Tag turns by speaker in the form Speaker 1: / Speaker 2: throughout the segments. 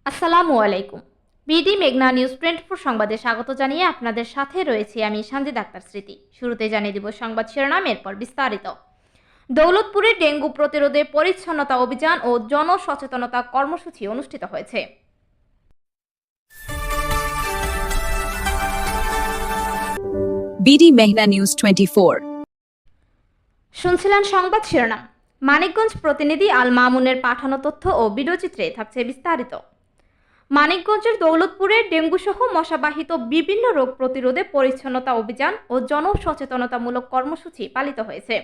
Speaker 1: আসসালামু আলাইকুম। বিডি মেঘনা নিউজ 24 সংবাদে স্বাগত জানিয়ে আপনাদের সাথে রয়েছি আমি সানজিদ আক্তার স্মৃতি। শুরুতে জানিয়ে দিব সংবাদ শিরোনাম, এরপর বিস্তারিত। দৌলতপুরে ডেঙ্গু প্রতিরোধে পরিচ্ছন্নতা অভিযান ও জনসচেতনতা কর্মসূচি অনুষ্ঠিত হয়েছে।
Speaker 2: বিডি মেঘনা নিউজ 24।
Speaker 1: শুনছিলেন সংবাদ শিরোনাম। মানিকগঞ্জ প্রতিনিধি আল মামুনের পাঠানো তথ্য ও ভিডিওচিত্রে থাকছে বিস্তারিত। মানিকগঞ্জের দৌলতপুরে ডেঙ্গুসহ মশাবাহিত বিভিন্ন রোগ প্রতিরোধে পরিচ্ছন্নতা অভিযান ও জনসচেতনতামূলক কর্মসূচি পালিত হয়েছে।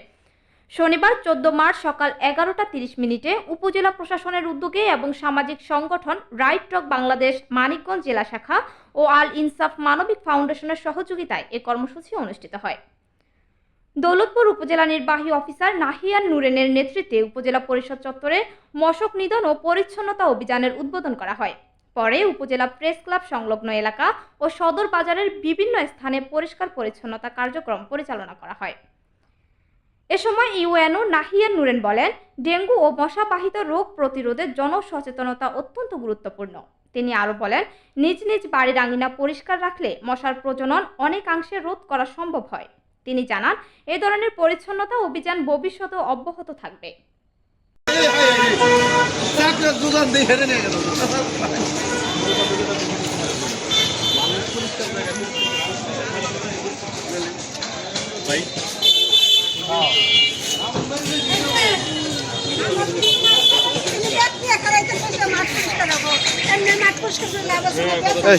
Speaker 1: শনিবার 14 মার্চ সকাল 11টা 30 মিনিটে উপজেলা প্রশাসনের উদ্যোগে এবং সামাজিক সংগঠন রাইট টক বাংলাদেশ মানিকগঞ্জ জেলা শাখা ও আল ইনসাফ মানবিক ফাউন্ডেশনের সহযোগিতায় এ কর্মসূচি অনুষ্ঠিত হয়। দৌলতপুর উপজেলা নির্বাহী অফিসার নাহিয়ান নুরেনের নেতৃত্বে উপজেলা পরিষদ চত্বরে মশক নিধন ও পরিচ্ছন্নতা অভিযানের উদ্বোধন করা হয়। পরে উপজেলা প্রেস ক্লাব সংলগ্ন এলাকা ও সদর বাজারের বিভিন্ন স্থানে পরিষ্কার পরিচ্ছন্নতা কার্যক্রম পরিচালনা করা হয়। এ সময় ইউএনও নাহিয়ান নুরেন বলেন, ডেঙ্গু ও মশাবাহিত রোগ প্রতিরোধে জনসচেতনতা অত্যন্ত গুরুত্বপূর্ণ। তিনি আরও বলেন, নিজ নিজ বাড়ির আঙিনা পরিষ্কার রাখলে মশার প্রজনন অনেকাংশে রোধ করা সম্ভব হয়। তিনি জানান, এ ধরনের পরিচ্ছন্নতা অভিযান ভবিষ্যতেও অব্যাহত থাকবে।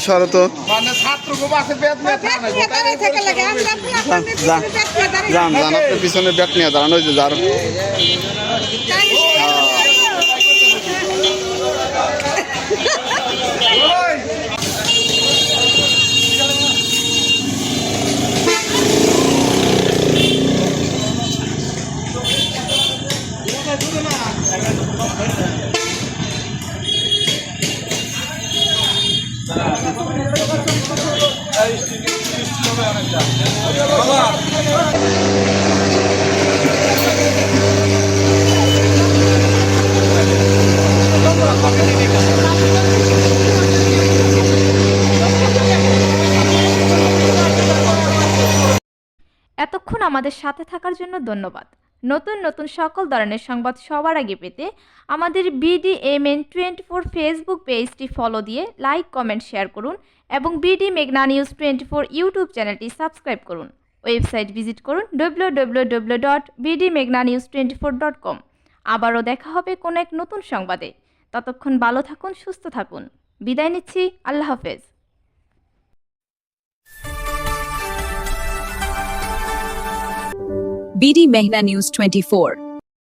Speaker 3: শরত পিছনে ব্যাট নিয়ে দাঁড়ানো হয়েছে যার
Speaker 1: এতক্ষণ আমাদের সাথে থাকার জন্য ধন্যবাদ। নতুন নতুন সকল ধরনের সংবাদ সবার আগে পেতে আমাদের BDMN 24 ফেসবুক পেজটি ফলো দিয়ে লাইক, কমেন্ট, শেয়ার করুন এবং বিডি মেঘনা নিউজ 24 ইউটিউব চ্যানেলটি সাবস্ক্রাইব করুন। ওয়েবসাইট ভিজিট করুন www.bdmeghnanews24.com। আবারও দেখা হবে কোনো এক নতুন সংবাদে। ততক্ষণ ভালো থাকুন, সুস্থ থাকুন। বিদায় নিচ্ছি, আল্লাহ হাফেজ।
Speaker 2: বিডি মেঘনা নিউজ 24।